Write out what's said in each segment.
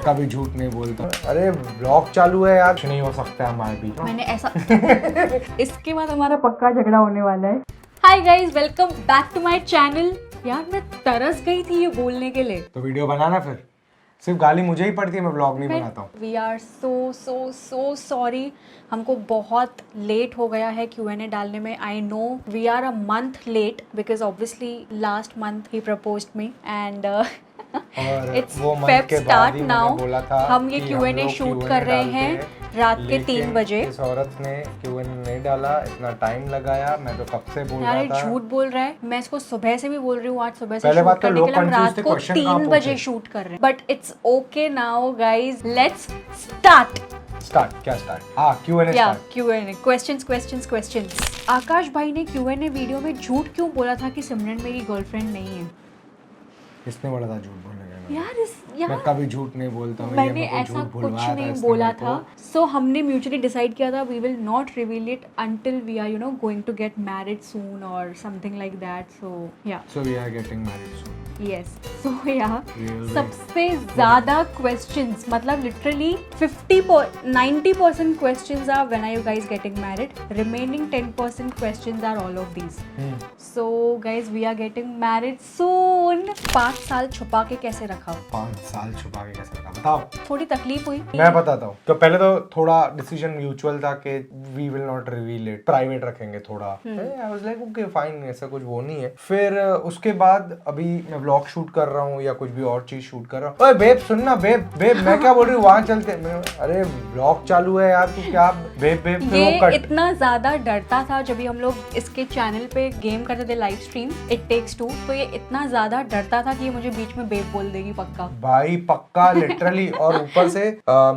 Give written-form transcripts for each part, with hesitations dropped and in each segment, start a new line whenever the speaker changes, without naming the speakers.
कभी झूठ नहीं बोलता। अरे ब्लॉग चालू है यार, कुछ नहीं हो सकता है हमारे बीच।
मैंने ऐसा इसके बाद हमारा पक्का झगड़ा होने वाला है। Hi guys, welcome back to my channel. यार मैं तरस गई थी ये बोलने के लिए।
तो वीडियो बनाना फिर, सिर्फ गाली मुझे ही पड़ती है, मैं ब्लॉग नहीं बनाता हूँ।
We are so sorry. हमको बहुत लेट हो गया है Q&A डालने में। I know we are a month late because obviously last month ही प्रपोज्ड मी एंड
और
इट्स
वो मंथ
फेब
के बाद
स्टार्ट
ही मैंने
नाउ।
बोला था
हम ये
कि
Q&A
लोग
शूट
Q&A
कर रहे
डालते
हैं रात के 3
लेकिन
बजे।
इस औरत ने Q&A नहीं डाला, इतना टाइम लगाया। मैं तो कब से बोल
यार
रहा
ये
था।
झूठ बोल रहा है। मैं इसको सुबह से भी बोल रही हूँ, आज सुबह से
पहले
शूट
बात तो
करने
लोग
के लिए हम
confused
रात
थे,
को
question
3
कहाँ
बजे
पूछे?
शूट कर रहे हैं। But it's okay now guys, let's start.
क्या स्टार्ट? हाँ, Q&A
या
स्टार्ट।
Q&A, questions. आकाश भाई ने Q&A वीडियो में झूठ क्यों बोला था कि सिमरन मेरी गर्लफ्रेंड नहीं है?
किसने बोला था झूठ बोलने का?
यार
मैं कभी झूठ नहीं बोलता हूँ। ये
मैंने
मेरे को
ऐसा
झूठ
कुछ
बुलवाया था
नहीं
इसने
बोला
मेरे को।
था। सो हमने म्यूचुअली डिसाइड किया था we will not reveal it until we are going to get married soon और समथिंग लाइक दैट। सो या
So we are getting married soon.
Yes. So या
Really?
सबसे ज़्यादा क्वेश्चंस, मतलब literally 90% questions are when are you guys getting married, remaining 10% questions are all of these. So guys we are getting married soon. 5 साल छुपा के कैसे रखा?
5 साल छुपा के कैसे रखा बताओ?
थोड़ी तकलीफ हुई?
मैं बताता हूँ। तो पहले तो थोड़ा डिसीजन म्यूचुअल था कि we will not reveal it, private रखेंगे थोड़ा। I was like okay fine, ऐसा कुछ वो नहीं है। फिर उसके बाद अभी मैं व्लॉग शूट कर रहा हूँ या कुछ भी और चीज शूट कर रहा हूँ। ओए बेब सुन ना, बेब मैं क्या बोल रही हूँ, वहां चलते अरे व्लॉग चालू है यार, तू क्या बेब फिर वो
ये
कट।
इतना ज्यादा डरता था जब भी हम लोग इसके चैनल पे गेम करते थे live stream It Takes Two, तो ये इतना ज्यादा डरता था कि ये मुझे बीच में बेब बोल देगी पक्का।
भाई पक्का लिटरली। और ऊपर से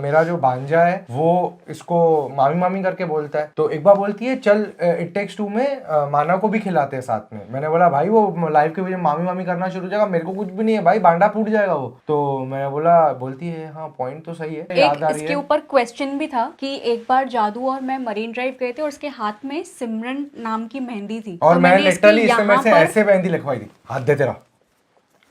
मेरा जो भांजा है वो इसको मामी मामी करके बोलता है। तो एक बार बोलती है चल इट टेक्स टू में मानव को भी खिलाते हैं साथ में। मैंने बोला भाई वो लाइव के वजह मामी मामी करना शुरू हो जाएगा, मेरे को कुछ भी नहीं है भाई, बांडा फूट जाएगा वो। तो मैंने बोला, बोलती है हाँ पॉइंट तो सही है। याद आ रही
इसके
है
ऊपर क्वेश्चन भी था कि एक बार जादू और मैं मरीन ड्राइव गए थे और उसके हाथ में सिमरन नाम की मेहंदी थी।
और
तो
मैं
मैंने इसके
लिटरली इससे मेरे से
यहाँ
ऐसे मेहंदी लिखवाई थी, हाथ दे तेरा,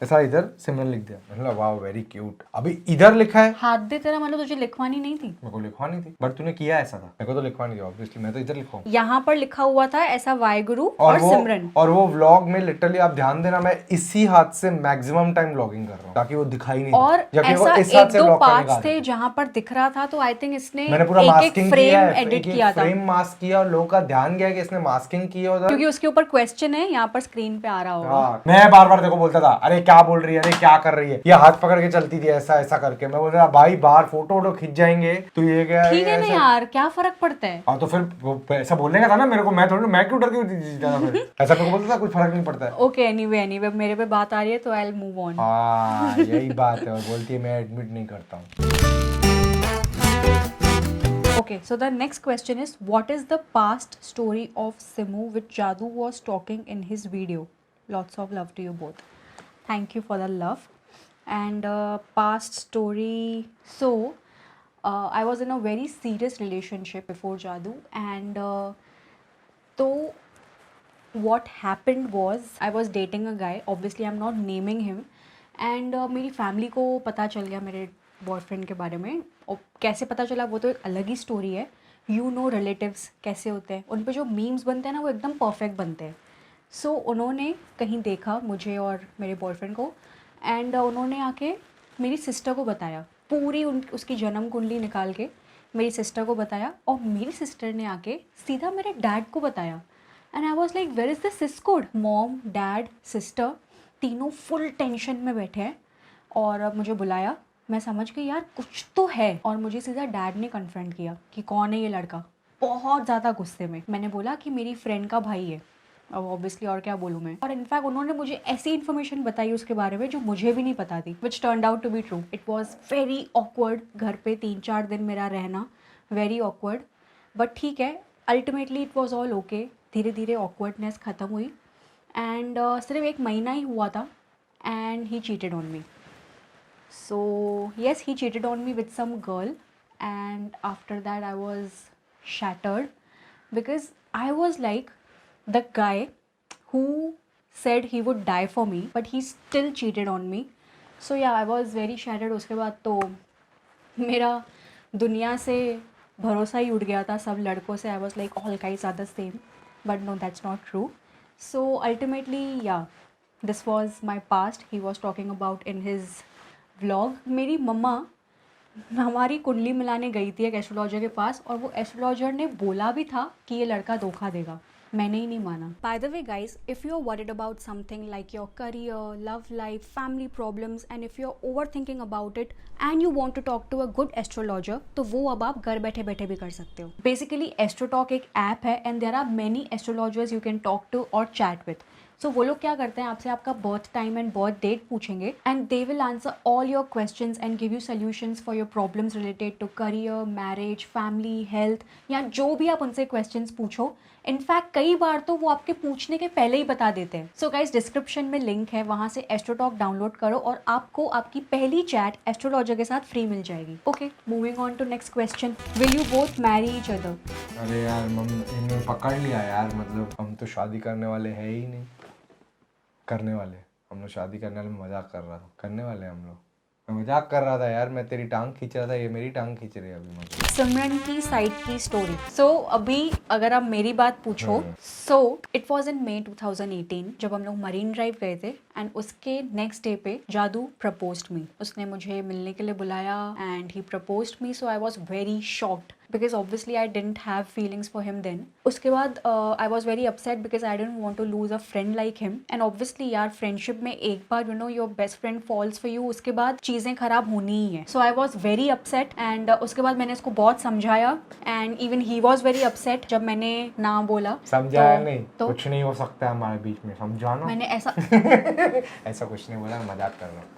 ऐसा इधर सिमरन लिख दिया। मतलब वाह वेरी क्यूट। अभी इधर लिखा है
हाथ दे तेरा, मतलब तुझे लिखवानी नहीं थी?
मेरे को लिखवानी थी, बट तूने किया ऐसा था, मेरे को तो लिखवानी थी ऑब्वियसली, मैं तो इधर लिखवाऊं।
यहाँ पर लिखा हुआ था ऐसा वाहेगुरु और सिमरन।
और वो व्लॉग में लिटरली आप ध्यान देना, मैं इसी हाथ से मैक्सिमम टाइम व्लॉगिंग कर रहा हूँ ताकि वो दिखाई नहीं दे।
और
जबकि वो
ऐसा
इस हाथ
एक
से
दो
vlog करने का
पार्ट्स
आदत
थे
है।
जहाँ पर दिख रहा था, तो आई थिंक इसने
मैंने पूरा
एक
मास्किंग
फ्रेम
किया है,
एडिट किया था
फ्रेम मास्क किया और लोगों का ध्यान गया कि इसने मास्किंग की है उधर,
क्योंकि उसके ऊपर क्वेश्चन है यहाँ पर स्क्रीन पे आ रहा होगा।
हाँ। मैं बार बार देखो बोलता था अरे क्या बोल रही है, अरे क्या कर रही है, ये हाथ पकड़ के चलती थी ऐसा ऐसा करके। मैं बोल रहा भाई बाहर फोटो वोटो खिंच जाएंगे तो ये क्या
ठीक है ना यार, क्या फर्क पड़ता है।
हाँ तो फिर ऐसा बोलने का था ना मेरे को, मैं थोड़ी, मैं क्यों डर के जाना फिर ऐसा मेरे को बोलता था कुछ फर्क नहीं पड़ता है।
ओके एनीवे मेरे पे बात आ रही है तो आई विल मूव ऑन।
हाँ यही बात है। और बोलती है मैं एडमिट नहीं करता हूँ।
Okay, so the next question is, what is the past story of Simu which Jadu was talking in his video? Lots of love to you both. Thank you for the love. And past story. So, I was in a very serious relationship before Jadu, and so what happened was I was dating a guy. Obviously, I'm not naming him. And मेरी family को पता चल गया मेरे boyfriend के बारे में। और कैसे पता चला वो तो एक अलग ही स्टोरी है। यू नो रिलेटिव्स कैसे होते हैं, उन पे जो मीम्स बनते हैं ना वो एकदम परफेक्ट बनते हैं। सो उन्होंने कहीं देखा मुझे और मेरे बॉयफ्रेंड को, एंड उन्होंने आके मेरी सिस्टर को बताया, पूरी उसकी जन्म कुंडली निकाल के मेरी सिस्टर को बताया। और मेरी सिस्टर ने आके सीधा मेरे डैड को बताया। And I was like where is the sis code. Mom dad sister तीनों फुल टेंशन में बैठे हैं और अब मुझे बुलाया। मैं समझ गई यार कुछ तो है। और मुझे सीधा डैड ने कन्फ्रंट किया कि कौन है ये लड़का, बहुत ज़्यादा गुस्से में। मैंने बोला कि मेरी फ्रेंड का भाई है। अब ऑब्वियसली और क्या बोलूँ मैं। और इनफैक्ट उन्होंने मुझे ऐसी इन्फॉर्मेशन बताई उसके बारे में जो मुझे भी नहीं पता थी, which turned out to be true. It was very awkward. घर पे 3-4 दिन मेरा रहना वेरी ऑकवर्ड, बट ठीक है, ultimately it was all okay. धीरे धीरे ऑकवर्डनेस ख़त्म हुई एंड सिर्फ 1 महीना ही हुआ था and he cheated on me. So yes, he cheated on me with some girl, and after that I was shattered because I was like the guy who said he would die for me, but he still cheated on me. So yeah, I was very shattered. उसके बाद तो मेरा दुनिया से भरोसा ही उठ गया था सब लड़कों से. I was like all guys are the same, but no that's not true. So ultimately yeah this was my past he was talking about in his vlog. मेरी मम्मा हमारी कुंडली मिलाने गई थी एक एस्ट्रोलॉजर के पास, और वो एस्ट्रोलॉजर ने बोला भी था कि ये लड़का धोखा देगा. मैंने ही नहीं माना. By the way guys, if you are worried about something like your career, love life, family problems, and if you are overthinking about it and you want to talk to a good astrologer, तो वो अब आप घर बैठे बैठे भी कर सकते हो. बेसिकली एस्ट्रोटॉक एक ऐप है and there are many astrologers you can talk to और चैट विथ. सो वो लोग क्या करते हैं, आपसे आपका birth time and birth date पूछेंगे and they will answer all your questions and give you solutions for your problems related to career, marriage, family, health, या जो भी आप उनसे क्वेश्चंस पूछो. इनफैक्ट कई बार तो वो आपके पूछने के पहले ही बता देते हैं. सो गाइस, डिस्क्रिप्शन में लिंक है, वहाँ से एस्ट्रोटॉक डाउनलोड करो और आपको आपकी पहली चैट एस्ट्रोलॉजर के साथ फ्री मिल जाएगी. Okay, moving on to next question. Will you both marry each other?
अरे यार इन्होंने पकड़ लिया यार, मतलब हम तो शादी करने वाले हैं ही नहीं. करने वाले हम लोग शादी करने वाले. मजाक कर रहा था. करने वाले हम लोग. मैं मजाक कर रहा था यार. मैं तेरी टांग खींच रहा था, ये मेरी टांग खींच रही है अभी. मतलब
सिमरन की साइड की स्टोरी. सो अभी अगर आप मेरी बात पूछो, सो इट वॉज इन May 2018 जब हम लोग मरीन ड्राइव गए थे, एंड उसके नेक्स्ट डे पे जादू प्रपोज्ड मी. उसने मुझे मिलने के लिए बुलाया and he proposed me. So I was very shocked because obviously I didn't have feelings for him then. उसके बाद I was very upset because I didn't want to lose a friend like him. And obviously यार, friendship में एक बार you know your best friend falls for you, उसके बाद चीज़ें ख़राब होनी ही है. So I was very upset and उसके बाद मैंने इसको बहुत समझाया and even he was very upset जब मैंने ना बोला.
समझाया नहीं तो कुछ नहीं हो सकता हमारे बीच में. समझाना
मैंने ऐसा
ऐसा कुछ नहीं बोला. मजाक कर रहा हूँ.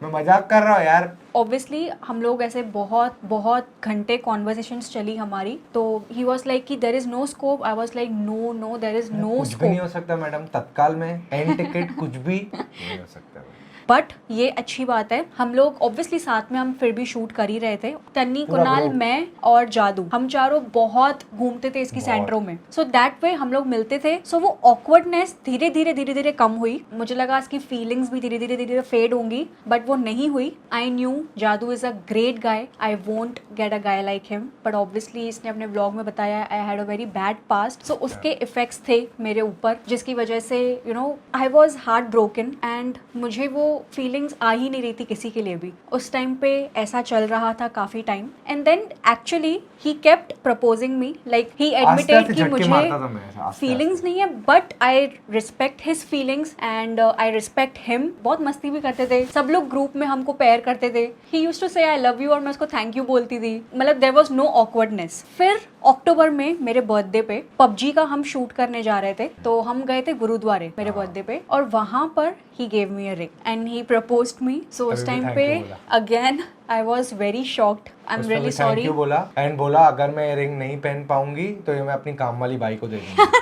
मैं मजाक कर रहा हूँ यार.
ऑब्वियसली हम लोग ऐसे बहुत बहुत घंटे कॉन्वर्सेशंस चली हमारी. तो ही वॉज लाइक कि there is no scope. I was like no no, there is no
कुछ भी नहीं हो सकता मैडम. तत्काल में एंड टिकट कुछ भी नहीं हो सकता.
बट ये अच्छी बात है, हम लोग ऑब्वियसली साथ में हम फिर भी शूट कर ही रहे थे. तन्नी, कुणाल, मैं और जादू, हम चारों बहुत घूमते थे इसकी सेंटरों में. सो दैट वे हम लोग मिलते थे. सो वो ऑकवर्डनेस धीरे धीरे कम हुई. मुझे लगा इसकी फीलिंग्स भी धीरे धीरे फेड होंगी, बट वो नहीं हुई. I knew Jaadu is a great guy. I won't get a guy like him. But obviously इसने अपने व्लॉग में बताया I had a very bad past. So उसके इफेक्ट्स थे मेरे ऊपर, जिसकी वजह से you know I was heart broken and मुझे वो फीलिंग्स आ ही नहीं रही थी किसी के लिए भी. उस टाइम पे ऐसा चल रहा था काफी time. And then actually he kept proposing me. Like he admitted कि मुझे फीलिंग्स नहीं है, but I respect his feelings and I respect him. बहुत मस्ती भी करते थे सब लोग. ग्रुप में हमको पेयर करते थे. ही यूज्ड टू से आई लव यू और मैं उसको थैंक यू बोलती थी. मतलब देयर वाज नो ऑकवर्डनेस. फिर अक्टूबर में मेरे बर्थडे पे पबजी का हम शूट करने जा रहे थे. तो हम गए थे गुरुद्वारे मेरे बर्थडे पे, और वहां पर ही gave me a ring and he proposed me. So उस टाइम पे again I was very shocked. I am really sorry.
बोला एंड बोला अगर मैं रिंग नहीं पहन पाऊंगी तो ये मैं अपनी काम वाली बाई को दे दूंगी.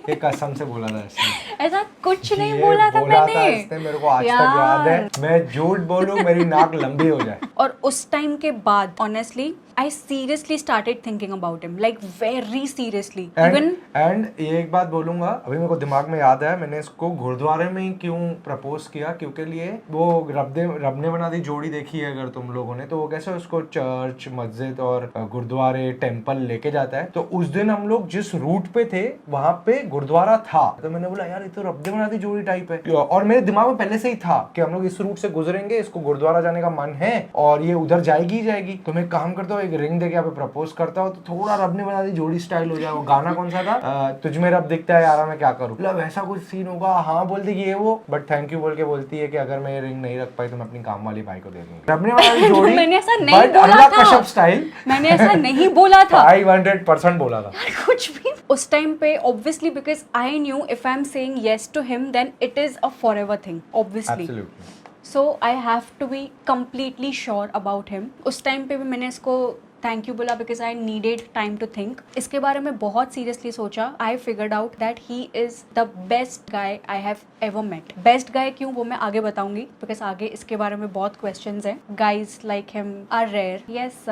ये कसम से बोला था इसने.
ऐसा कुछ नहीं बोला था मैंने.
इसने मेरे को आज तक याद है. मैं झूठ बोलूं मेरी नाक लंबी हो जाए.
और उस टाइम के बाद honestly I seriously started thinking about him, like very seriously.
And ये एक बात बोलूंगा, अभी मेरे को दिमाग में याद है, मैंने इसको गुरुद्वारे में ही क्यों प्रपोज किया, क्योंकि लिए वो रब ने बना दी जोड़ी देखी है अगर तुम लोगों ने, तो वो कैसे उसको चर्च, मस्जिद और गुरुद्वारे, टेम्पल लेके जाता है. तो उस दिन हम लोग जिस रूट पे थे वहां पे गुरुद्वारा था. तो मैंने बोला यार ये तो रब ने बना दी जोड़ी टाइप है. और मेरे दिमाग में पहले से ही था कि हम लोग इस रूट से गुजरेंगे, इसको गुरुद्वारा जाने का मन है और ये उधर जाएगी जाएगी. तो मैं काम करता हूँ, रिंग देके यहाँ पे प्रपोज करता हूँ तो थोड़ा रब ने बना दी जोड़ी स्टाइल हो जाए. वो गाना कौन सा था, तुझ में रब दिखता है यारा मैं क्या करूँ, मतलब ऐसा कुछ सीन होगा. हाँ बोल दी ये वो, बट थैंक यू बोल के बोलती है कि अगर मैं रिंग नहीं रख पाई तो मैं अपनी काम वाली भाई को दे दूंगी. रब ने बना दी जोड़ी.
मैंने ऐसा नहीं बोला था.
कश्यप स्टाइल.
मैंने ऐसा नहीं बोला था.
500% बोला था.
कुछ भी उस टाइम पे obviously because I knew if I am saying yes to him then it is a forever thing obviously. So I have to be completely sure about him. उस टाइम पे भी मैंने इसको थैंक यू बोला because I needed time to think. इसके बारे में बहुत सीरियसली सोचा. I figured out that he is the best guy I have ever met. Best guy क्यों वो मैं आगे बताऊंगी बिकॉज आगे इसके बारे में बहुत क्वेश्चंस हैं. Guys like him are rare. Yes,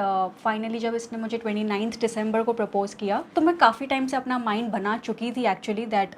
finally जब इसने मुझे 29 दिसंबर को प्रपोज किया तो मैं काफ़ी टाइम से अपना माइंड बना चुकी थी एक्चुअली दैट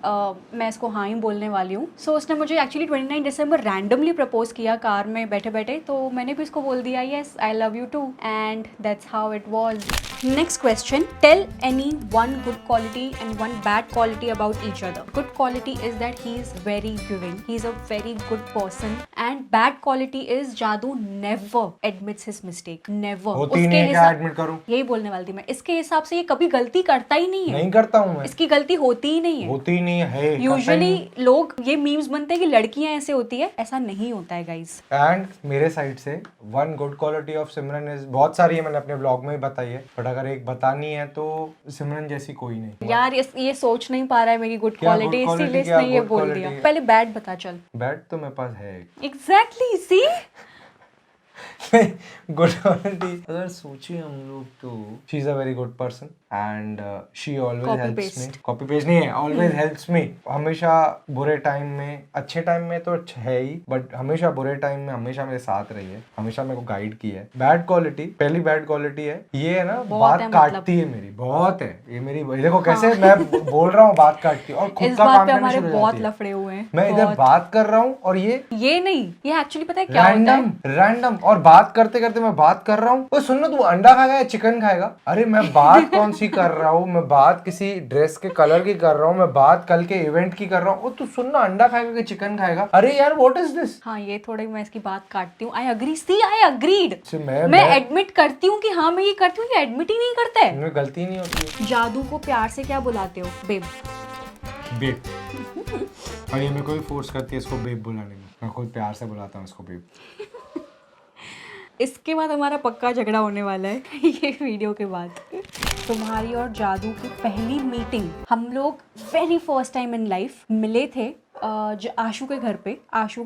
मैं इसको हाँ ही बोलने वाली हूँ. सो उसने मुझे एक्चुअली 29 दिसंबर रैंडमली प्रपोज किया कार में बैठे बैठे. तो मैंने भी उसको बोल दिया yes I love you too and that's how it was. Next question. Tell any one good quality and one bad quality about each other. Good quality is that he is very giving. He is a very good person. And bad quality is Jaadu never admits his mistake. Never.
होती नहीं है क्या admit करूं?
यही बोलने वाली थी मैं. इसके हिसाब से ये कभी गलती करता ही नहीं है.
नहीं करता हूं मैं.
इसकी गलती होती ही नहीं है.
होती ही नहीं है.
यूजुअली लोग ये मीम्स बनते हैं कि लड़कियां ऐसे होती है. ऐसा नहीं होता है गाइस.
एंड मेरे साइड से one good quality of Simran is, बहुत सारी है मैंने अपने ब्लॉग में ही बताई है, बट अगर एक बतानी है तो सिमरन जैसी कोई नहीं.
यार ये सोच नहीं पा रहा है मेरी गुड
क्या
क्वालिटी,
good
इसीलिए
quality, क्या
इसने ये
good
बोल
quality
दिया.
है?
पहले बैड बता चल.
बैड तो मेरे पास है.
एग्जैक्टली सी.
गुड क्वालिटी अगर सोचिए हम लोग तो she is a very good person and she always helps me. Copy paste नहीं है, ऑलवेज हेल्प्स मी. हमेशा बुरे टाइम में, अच्छे टाइम में तो है ही, बट हमेशा बुरे टाइम में हमेशा मेरे साथ रही है, हमेशा मेरे को गाइड किया है. बैड क्वालिटी, पहली बैड क्वालिटी है ये है ना, बात काटती है मेरी. बहुत है ये मेरी. देखो कैसे मैं बोल रहा हूँ बात काटती है और खुद का काम करना शुरू हो
बहुत
जाती है.
लफड़े हुए हैं.
मैं इधर बात कर रहा हूँ और ये
नहीं, ये एक्चुअली पता है क्या होता है.
रैंडम और बात करते करते मैं बात कर रहा हूँ. ओए सुन ना, तू अंडा खाएगा या चिकन खाएगा? अरे मैं बात कौन सी कर रहा हूँ, मैं बात किसी ड्रेस के कलर की कर रहा हूँ, मैं बात कल के इवेंट की कर रहा हूँ. तू सुन ना, अंडा खाएगा कि चिकन खाएगा? अरे यार व्हाट इज दिस.
हाँ, ये थोड़ी मैं इसकी बात काटती हूँ. I agree. See I agreed. मैं एडमिट करती हूँ कि हाँ मैं ये करती हूँ. ये एडमिट ही नहीं करता है.
मेरी गलती नहीं होती है.
जादू को प्यार से क्या बुलाते हो? बेब.
बेब. और ये मेरे को भी फोर्स करती है इसको बेब बुलाने में. मैं खुद प्यार से बुलाता हूँ इसको बेब.
इसके बाद हमारा पक्का झगड़ा होने वाला है ये वीडियो के बाद. तुम्हारी और जादू की पहली मीटिंग. हम लोग very first time in life मिले थे आशू के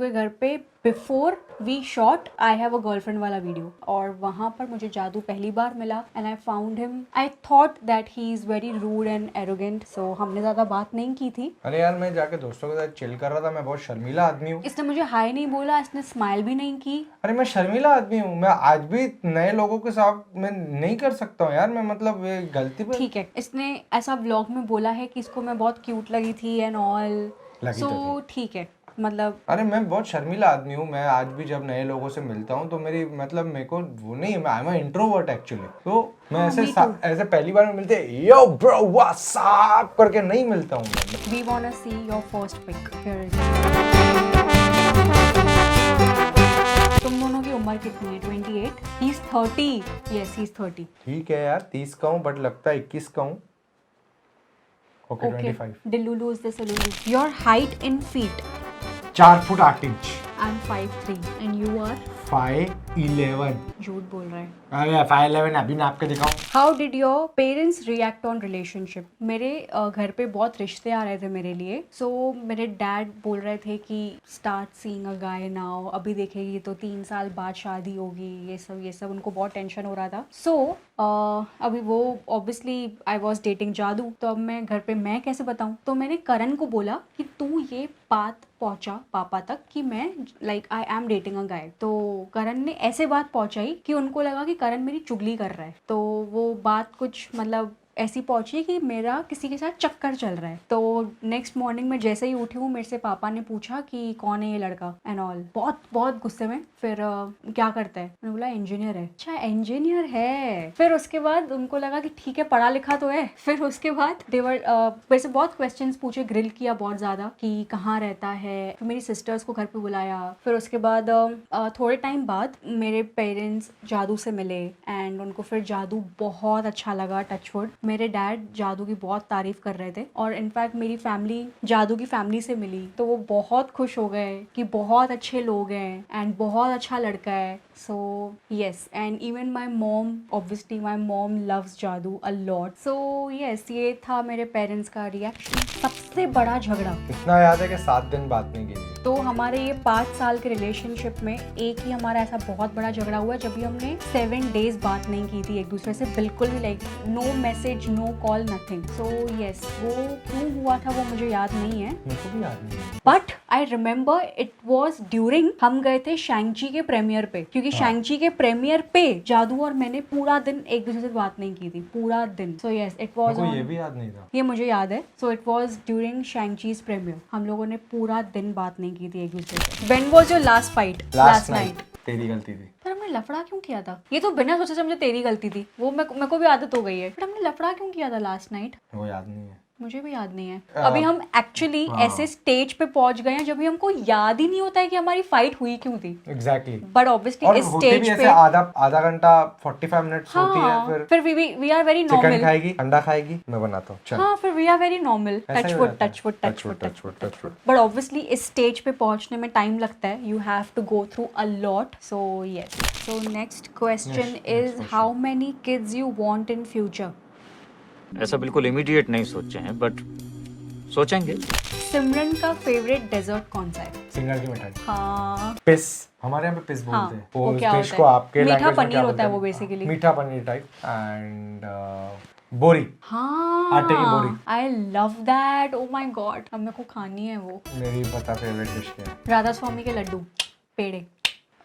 घर पे before we shot I have a girlfriend वाला वीडियो. और वहाँ पर मुझे जादू पहली बार मिला and I found him. I thought that he is very rude and arrogant. So हमने ज़्यादा बात नहीं की थी.
अरे यार मैं जाके दोस्तों के साथ चिल कर रहा था. मैं बहुत शर्मीला आदमी हूँ.
इसने मुझे हाय नहीं बोला, इसने स्माइल भी नहीं की.
अरे मैं शर्मीला आदमी हूँ. मैं आज भी नए लोगों के साथ मैं नहीं कर सकता हूँ यार. मैं मतलब ये गलती पे.
ठीक है, इसने ऐसा व्लॉग में बोला है कि इसको मैं बहुत क्यूट लगी थी एंड ऑल. सो ठीक है, मतलब
अरे मैं बहुत शर्मीला आदमी हूँ. मैं आज भी जब नए लोगों से मिलता हूँ तो मेरी मतलब मेरे को वो नहीं है. मैं आई एम इंट्रोवर्ट एक्चुअली. तो मैं ऐसे पहली बार में मिलते यो ब्रो व्हाट्स अप करके नहीं मिलता हूँ मैं.
We want to see your first pic. तुम दोनों की उम्र कितनी है? 28. He is 30. Yes he is 30.
ठीक है यार, 30 का हूँ बट लगता है 21 का हूँ. Okay 25.
Delulu is the Salulu. Your height in feet.
4 foot 8 inch.
I'm 5'3" and you are
5'11".
झूठ बोल रहा है.
अरे 5'11" अभी नाप के दिखाऊं.
How did your parents react on relationship? मेरे घर पे बहुत रिश्ते आ रहे थे मेरे लिए. So मेरे डैड बोल रहे थे कि start seeing a guy now. अभी देखेगी तो 3 साल बाद शादी होगी. ये सब उनको बहुत टेंशन हो रहा था. So अभी वो obviously I was dating जादू. तो अब मैं घर पे मैं कैसे बताऊं? तो मैंने करण को बोला कि तू ये बात पहुंचा पापा तक कि मैं लाइक आई एम डेटिंग अ गाय. तो करण ने ऐसे बात पहुंचाई कि उनको लगा कि करण मेरी चुगली कर रहा है. तो वो बात कुछ मतलब ऐसी पहुंची कि मेरा किसी के साथ चक्कर चल रहा है. तो नेक्स्ट मॉर्निंग में जैसे ही उठी हूँ मेरे से पापा ने पूछा कि कौन है ये लड़का एंड ऑल. बहुत गुस्से में. फिर क्या करता है? मैंने बोला इंजीनियर है. अच्छा इंजीनियर है. फिर उसके बाद उनको लगा कि ठीक है पढ़ा लिखा तो है. फिर उसके बाद देवर वैसे बहुत क्वेश्चंस पूछे, ग्रिल किया बहुत ज़्यादा कि कहाँ रहता है. फिर मेरी सिस्टर्स को घर पे बुलाया. फिर उसके बाद थोड़े टाइम बाद मेरे पेरेंट्स जादू से मिले एंड उनको फिर जादू बहुत अच्छा लगा. टचवुड मेरे डैड जादू की बहुत तारीफ कर रहे थे और इनफैक्ट मेरी फैमिली जादू की फैमिली से मिली तो वो बहुत खुश हो गए कि बहुत अच्छे लोग हैं एंड बहुत अच्छा लड़का है. So yes and even my mom, obviously my mom loves जादू अ लॉट. सो यस ये था मेरे पेरेंट्स का रिएक्शन. सबसे बड़ा झगड़ा
इतना याद है कि 7 दिन बात नहीं की.
तो हमारे ये 5 साल के रिलेशनशिप में एक ही हमारा ऐसा बहुत बड़ा झगड़ा हुआ जब भी हमने 7 डेज बात नहीं की थी एक दूसरे से, बिल्कुल भी, like no message, no call, nothing. So yes, वो क्यों हुआ था वो मुझे याद नहीं है,
मेरे को भी याद नहीं है।
But I remember it was during, हम गए थे शैंग-ची के प्रीमियर पे, क्योंकि शैंग-ची के प्रीमियर पे जादू और मैंने पूरा दिन एक दूसरे से बात नहीं की थी, पूरा दिन। सो यस, इट वॉज
मेरे को ये भी याद नहीं था।
ये मुझे याद है। So it was during Shang-Chi's premiere, हम लोगों ने पूरा दिन बात नहीं की थी एक दूसरे से। When was your last fight?
Last night. तेरी गलती थी।
पर हमने लफड़ा क्यों किया था? ये तो बिना सोचे समझे तेरी गलती थी, वो मेरे को भी आदत हो गई है, बट हमने लफड़ा क्यों किया था लास्ट नाइट?
वो याद नहीं है।
मुझे भी याद नहीं है। अभी हम एक्चुअली ऐसे स्टेज पे पहुंच गए हैं जब भी हमको याद ही नहीं होता है कि हमारी फाइट हुई क्यों थी।
एग्जैक्टली।
बट ऑब्वियसली
और
इस
होते भी
स्टेज
ऐसे
पे
आधा घंटा 45 मिनट्स होती है,
फिर we are very
chicken
normal.
खाएगी, अंडा खाएगी, मैं बनाता हूँ, चल।
हाँ, फिर वी आर वेरी नॉर्मल,
ऐसा ही
टच
हो
वुड
जाता है।
Touch wood touch wood
touch wood, touch wood।
But obviously इस स्टेज पे पहुंचने में टाइम लगता है, you have to go through a lot. So yes, so next question is how many kids you want in future?
ऐसा बिल्कुल immediate नहीं सोचे हैं, बट सोचेंगे।
सिमरन का फेवरेट डेजर्ट कौन सा है?
सिंगर की मिठाई।
हाँ,
पिस, हमारे यहाँ पे पिस
हाँ,
बोलते हैं।
वो
उस
क्या
डिश
होता
को
है?
आपके
मीठा
language में
पनीर
क्या
होता
बोलते
है
हैं?
वो basically।
मीठा पनीर टाइप एंड बोरी।
हाँ,
आटे की बोरी।
I love that, oh my God, अब मेरे को खानी है वो।
मेरी पता फेवरेट डिश क्या है।
राधा स्वामी के लड्डू, पेड़े।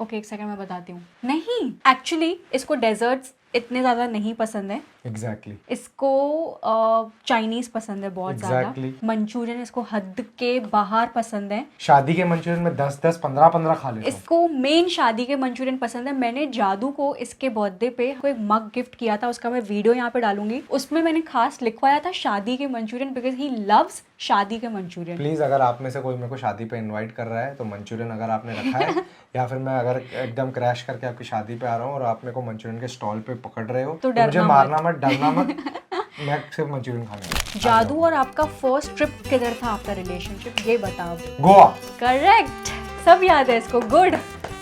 ओके, एक सेकंड मैं बताती हूँ। नहीं, एक्चुअली इसको डेजर्ट्स इतने ज़्यादा नहीं पसंद है,
एग्जैक्टली।
इसको चाइनीज पसंद है बहुत ज्यादा।
Exactly।
मंचूरियन इसको हद के बाहर पसंद है।
शादी के मंचूरियन में 10-10 15-15 खा लेता हूँ।
इसको मेन शादी के मंचूरियन पसंद है। मैंने जादू को इसके बर्थडे पे कोई मग गिफ्ट किया था, उसका मैं वीडियो यहाँ पे डालूंगी। उसमें मैंने खास लिखवाया था शादी के मंचूरियन, बिकॉज ही लव्स शादी के मंचूरियन।
प्लीज, अगर आप में से कोई मेरे को शादी पे इनवाइट कर रहा है तो मंचूरियन अगर आपने रखा है या फिर मैं अगर एकदम क्रैश करके आपकी शादी पे आ रहा हूँ और आप मेरे को मंचूरियन के स्टॉल पे पकड़ रहे हो
तो
तो मुझे
डरना
मारना मत, डरना मत। मैं सिर्फ मंचूरियन खाने।
जादू और आपका फर्स्ट ट्रिप किधर था आफ्टर रिलेशनशिप, ये बताओ।
गोवा।
करेक्ट, सब याद है इसको, गुड।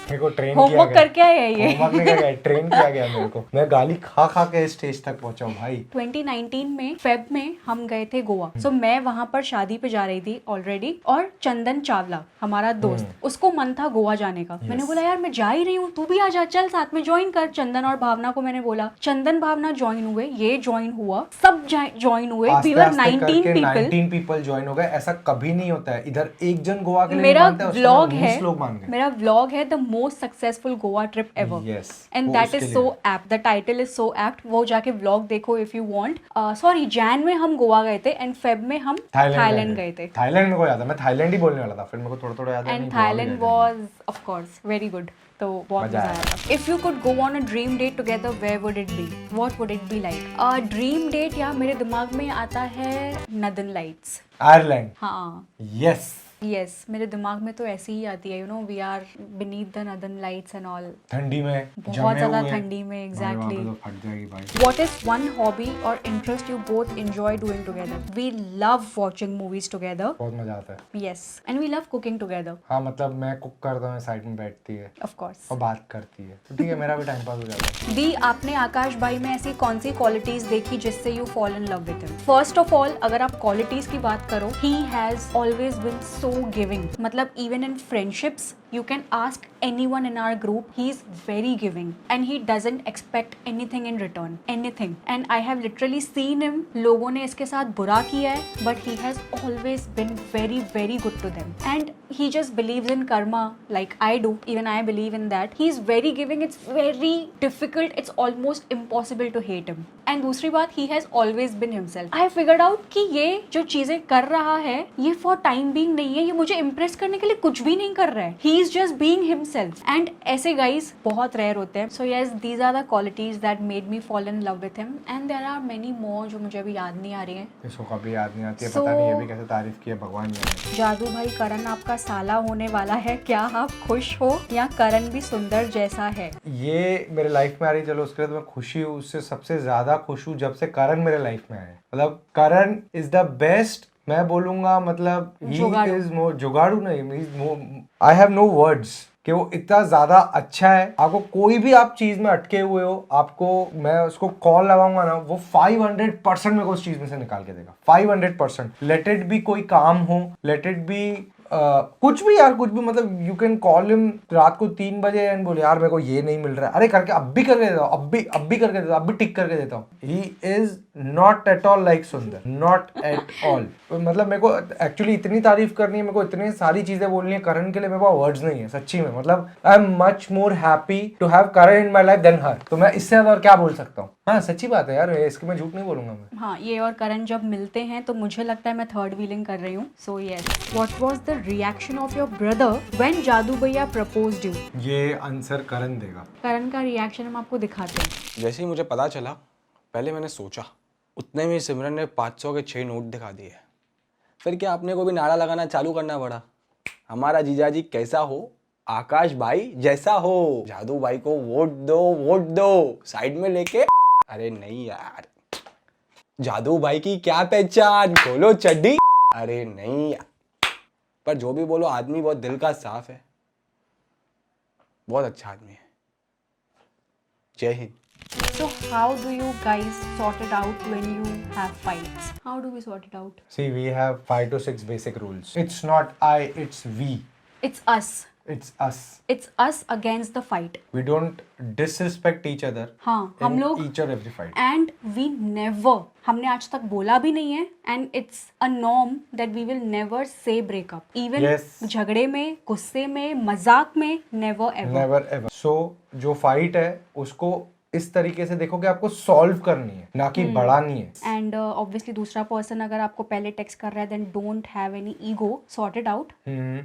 मेरे को ट्रेन
होमवर्क करके आए हैं ये।
होमवर्क नहीं किया, ट्रेन किया गया मेरे को। मैं गाली खा खा के स्टेज तक पहुंचा हूँ भाई।
2019 में फेब में हम गए थे गोवा। सो मैं वहां पर शादी पे जा रही थी ऑलरेडी, और चंदन चावला हमारा दोस्त, उसको मन था गोवा जाने का। मैंने बोला यार मैं जा ही रही हूँ, तू भी आ जा, चल साथ में ज्वाइन कर। चंदन और भावना को मैंने बोला, चंदन भावना ज्वाइन हुए, ये ज्वाइन हुआ, सब ज्वाइन हुए। वी वर 19
पीपल ज्वाइन हो गए। ऐसा कभी नहीं होता है इधर, एक जन गोवा के लिए
मेरा
मानता है,
व्लॉग
उसमें
है,
20 लोग मान गए।
मेरा व्लॉग है the most successful Goa trip ever,
Yes,
and
वो
दैट
उसके
इज
लिए
so apt, the title is so apt. वो जाके व्लॉग देखो if you want. Sorry, Jan में हम गोवा गए थे एंड फेब में हम थाईलैंड गए थे।
थाईलैंड मेरे को याद है, मैं थाईलैंड ही बोलने वाला था, फिर मेरे को थोड़ा थोड़ा याद है।
एंड
नहीं, गोवा भी
थाईलैंड
गए थे।
Was of course very good, तो बहुत मजा आया था। If you could go on a dream date together, where would it be? What would it be like? Dream date या मेरे दिमाग में आता है नदन लाइट्स।
आयरलैंड।
हाँ,
यस।
यस, मेरे दिमाग में तो ऐसी ही आती है, you know, we are beneath the northern lights and all.
ठंडी में
बहुत
जमे
ज्यादा
हुए।
ठंडी में,
भाई, वहाँ पे
एग्जैक्टली।
तो फट जाएगी भाई।
What is one hobby or interest you both enjoy doing together? We love watching movies together.
बहुत मजा आता है।
Yes, and we love cooking together.
हाँ, मतलब मैं कुक करता हूँ, साइड में बैठती है
Of course.
और बात करती है, तो ठीक है, मेरा भी टाइम पास हो जाता है।
दी, आपने आकाश भाई में ऐसी कौन सी क्वालिटीज देखी जिससे you fall in love with him? First of all, अगर आप क्वालिटीज की बात करो, he has always been so giving. मतलब even in friendships you can ask anyone in our group, he is very giving and he doesn't expect anything in return, anything. And I have literally seen him, लोगों ने इसके साथ बुरा किया है, but he has always been very very good to them, and he just believes in karma like I do. Even I believe in that. He is very giving. It's very difficult, it's almost impossible to hate him. And दूसरी बात, he has always been himself. I have figured out कि ये जो चीजें कर रहा है, ये for time being नहीं है, ये मुझे impress करने के लिए कुछ भी नहीं कर रहा है. He is just being himself. And ऐसे guys बहुत rare होते हैं. So yes, these are the qualities that made me fall in love with him. And there are many more जो मुझे अभी याद नहीं आ रही हैं.
इसको कभी याद नहीं आती है,
So-
पता नहीं ये भी कैसे तारीफ की है, भगवान जाने।
जादू भाई, करण आपका साला होने वाला है, क्या आप खुश हो या करण भी सुंदर जैसा है?
ये मेरे लाइफ में आ रही, चलो उसके लिए तो मैं खुशी हूँ, उससे सबसे ज्यादा खुश हूँ जब से करण मेरे लाइफ में आए। मतलब करण इज द बेस्ट, मैं बोलूंगा, मतलब ही
जुगाड़ू।
इज मोर, जुगाड़ू नहीं, आई हैव नो वर्ड्स कि वो इतना ज्यादा अच्छा है। आपको कोई भी आप चीज में अटके हुए हो, आपको मैं उसको कॉल लगाऊंगा ना, वो 500% मेरे को उस चीज में से निकाल के देगा, 500%। लेट इट बी कोई काम हो, लेट इट बी कुछ भी यार, कुछ भी, मतलब यू कैन कॉल हिम रात को 3 बजे एंड बोले यार मेरे को ये नहीं मिल रहा है, अरे करके अब भी करके देता हूँ, अब भी करके देता हूँ, अब भी टिक करके देता हूँ. He is not at all like सुंदर, नॉट एट ऑल. मतलब मेरे को एक्चुअली इतनी तारीफ करनी है, मेरे को इतनी सारी चीजें बोलनी है करण के लिए, मेरे पास वर्ड्स नहीं है सच्ची में. मतलब I am much more happy to have Karan in my life then her. तो मैं इससे ज्यादा और क्या बोल सकता हूँ. हाँ सच्ची बात है यार, इसकी मैं झूठ नहीं बोलूंगा मैं.
हाँ, ये और करण जब मिलते हैं तो मुझे लगता है मैं थर्ड व्हीलिंग कर रही हूँ. So yes, what was the reaction of your brother when जादू भैया प्रपोज्ड यू?
ये आंसर करण देगा.
करण का रिएक्शन हम आपको दिखाते हैं.
जैसे ही मुझे पता चला, पहले मैंने सोचा, उतने में सिमरन ने 500 के 6 नोट दिखा दिए. फिर क्या अपने को भी नारा लगाना चालू करना पड़ा, हमारा जीजाजी कैसा हो, आकाश भाई जैसा हो, जादू भाई को वोट दो, साइड में लेके. अरे नहीं यार, जादू भाई की क्या पहचान, खोलो चड्डी. अरे नहीं यार, पर जो भी बोलो, आदमी बहुत दिल का साफ है, बहुत अच्छा आदमी है. जय Hind.
So how do you guys sort it out when you have fights? How do we sort it out?
See, we have 5 to 6 basic rules. It's not I, it's we.
It's us.
It's us.
It's us against the fight.
We don't disrespect each other
हाँ, हम
in
लोग
each or every fight.
and we never, हमने आज तक बोला भी नहीं है, and it's a norm that we will never say breakup. Even
Yes.
झगड़े में, गुस्से में, मजाक में, never ever.
Never ever. So, जो फाइट है उसको इस तरीके से देखो कि आपको सॉल्व करनी है, ना कि बढ़ानी है.
एंड ऑब्वियसली दूसरा पर्सन अगर आपको पहले टेक्स्ट कर रहा है, then don't have any ego, sort it out.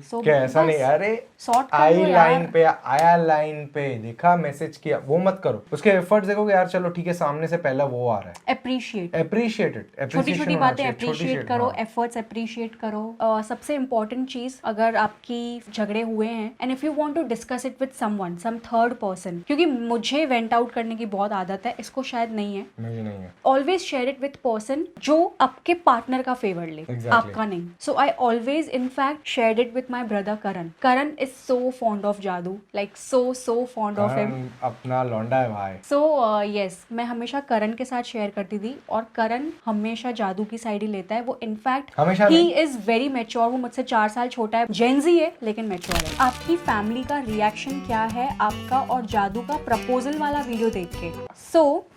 So,
क्या ऐसा
बस
नहीं, अरे
sort कर
आई
लो
लाइन
यार.
पे आया, लाइन पे देखा, मैसेज किया, वो मत करो. उसके एफर्ट्स देखोगे यार, चलो ठीक है सामने से पहला वो आ रहा है,
अप्रिशिएट.
Appreciate it.
छोटी छोटी बातें अप्रिशिएट करो, एफर्ट्स अप्रिशिएट करो. सबसे इम्पोर्टेंट चीज, अगर आपकी झगड़े हुए हैं and if you want to discuss it with someone, some third person, क्योंकि मुझे वेंट आउट करने की बहुत आदत है, इसको शायद नहीं है.
नहीं है.
Always share it with person जो आपके पार्टनर का फेवर ले.
Exactly.
आपका नहीं. So I always in fact share it with my brother Karan. Karan is so fond of Jaadu, like so fond of him.
अपना लौंडा है भाई.
सो यस, मैं हमेशा करण के साथ शेयर करती थी और करण हमेशा जादू की साइड ही लेता है. वो इनफैक्ट
हमेशा
ही
नहीं.
Is very mature. वो मुझसे 4 साल छोटा है, जेनजी है लेकिन मैच्योर है. आपकी फैमिली का रिएक्शन क्या है आपका और जादू का प्रपोजल वाला वीडियो देख के? सो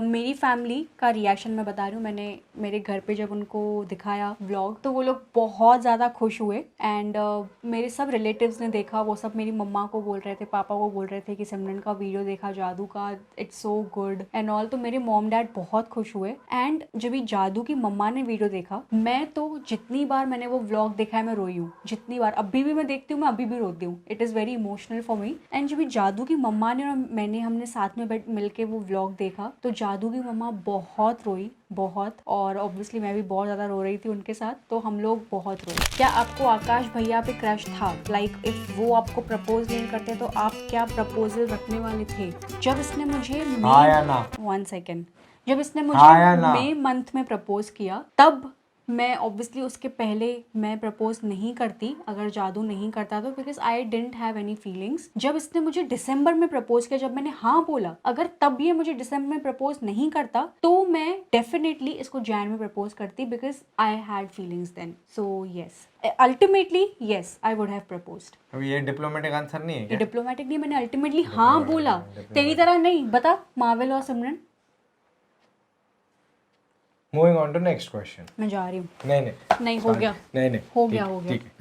मेरी फैमिली का रिएक्शन मैं बता रही हूँ. मैंने मेरे घर पे जब उनको दिखाया व्लॉग तो वो लोग बहुत ज़्यादा खुश हुए. एंड मेरे सब रिलेटिव्स ने देखा, वो सब मेरी मम्मा को बोल रहे थे, पापा को बोल रहे थे कि सिमरन का वीडियो देखा जादू का, it's so good and all. तो मेरे मॉम डैड बहुत खुश हुए. एंड जब ये जादू की मम्मा ने वीडियो देखा, मैं तो जितनी बार मैंने वो व्लॉग देखा है मैं रोई हूँ. जितनी बार अभी भी मैं देखती हूँ, मैं अभी भी रोती हूँ. It is very emotional for me. And जब ये जादू की मम्मा ने और मैंने हमने साथ में मिल के वो व्लॉग देखा तो जादू की मम्मा बहुत रोई, बहुत. और ऑब्वियसली मैं भी बहुत ज़्यादा रो रही थी उनके साथ. तो हम लोग बहुत रोए. क्या आपको आकाश भैया पे क्रश था? लाइक इफ वो आपको प्रपोज नहीं करते तो आप क्या प्रपोजल रखने वाले थे? जब इसने मुझे
आया ना.
1 सेकेंड. जब इसने
आया
मुझे
ना.
मई मंथ में प्रपोज किया, तब मैं ऑब्वियसली उसके पहले मैं प्रपोज नहीं करती अगर जादू नहीं करता तो, because I didn't have any feelings. जब इसने मुझे दिसंबर में प्रपोज किया, जब मैंने हाँ बोला, अगर तब ये मुझे दिसंबर में प्रपोज नहीं करता तो मैं डेफिनेटली इसको जैन में प्रपोज करती, because I had feelings then. So yes, ultimately yes, I would have proposed.
अब ये डिप्लोमेटिक आंसर नहीं है
ये
क्या?
डिप्लोमेटिक नहीं, मैंने अल्टीमेटली हाँ बोला. तेरी तरह नहीं. बता मार्वेल और Simran.
Moving on to next question.
मैं जा रही हूँ.
नहीं
हो गया.
नहीं
हो गया.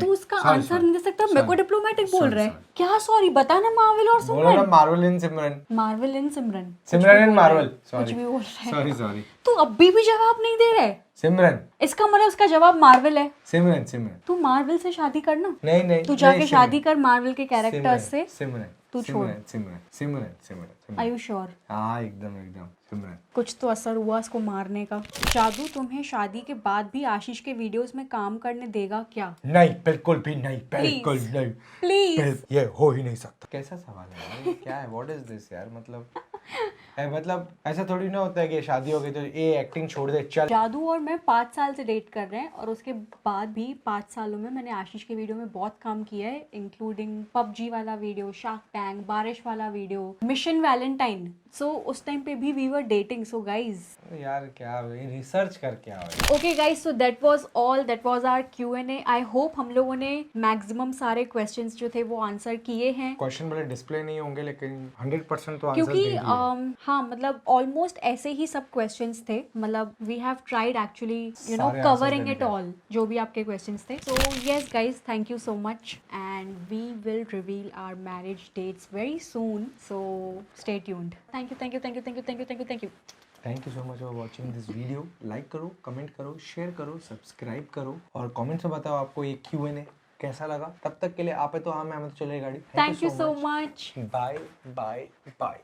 तू उसका आंसर नहीं दे सकता. मेरे को डिप्लोमेटिक बोल रहा है क्या? सॉरी, बता ना. मार्वल और
बोलो ना,
सिमरन.
मार्वल इन सिमरन.
मार्वल इन सिमरन.
सिमरन इन मार्वल.
कुछ
सॉरी
भी बोल रहा है.
सॉरी.
तू अभी भी जवाब नहीं दे रहा है.
सिमरन.
इसका मतलब उसका जवाब मार्वल है.
सिमरन.
तू मार्वल से शादी करना.
नहीं
तू जाके शादी कर मार्वल के कैरेक्टर्स से.
सिमरन.
तू छोड़.
सिमरन.
Are you sure?
हाँ एकदम सिमरन.
कुछ तो असर हुआ उसको मारने का. जादू तुम्हें शादी के बाद भी आशीष के वीडियोस में काम करने देगा क्या?
नहीं, बिल्कुल भी नहीं, बिल्कुल नहीं.
प्लीज.
ये हो ही नहीं सकता. कैसा सवाल है यार? ये क्या है? व्हाट इज दिस यार? मतलब ऐसा थोड़ी ना होता है कि शादी हो गई तो ये एक्टिंग छोड़ दे, चल.
जादू और मैं 5 साल से डेट कर रहे हैं और उसके बाद भी 5 सालों में मैंने आशीष के वीडियो में बहुत काम किया है, इंक्लूडिंग PUBG वाला वीडियो, शार्क टैंक, बारिश वाला वीडियो, मिशन वैलेंटाइन. सो उस टाइम पे भी we were dating. So guys,
यार क्या रिसर्च करके आओ.
Okay guys, so that was all. That was our Q&A. I hope हम लोगों ने मैक्सिमम सारे क्वेश्चंस जो थे वो आंसर किए हैं.
क्वेश्चन भले डिस्प्ले नहीं होंगे लेकिन 100% तो आंसर
क्योंकि
दे दिए.
हाँ मतलब ऑलमोस्ट ऐसे ही सब क्वेश्चंस थे. मतलब we have tried actually you know
सारे
कवरिंग
answers
इट
देने
ऑल, जो भी आपके क्वेश्चंस थे. So yes guys, thank you so much and we will reveal our marriage dates very soon. So stay tuned. Thank you, thank you, thank you, thank you, thank you, thank you, thank you.
Thank you so much for watching this video. Like करो, comment करो, share करो, subscribe करो और comments में बताओ आपको ये Q&A कैसा लगा. तब तक के लिए आप है तो हाँ, मैं तो चले गाड़ी.
Thank you so much.
Bye bye bye.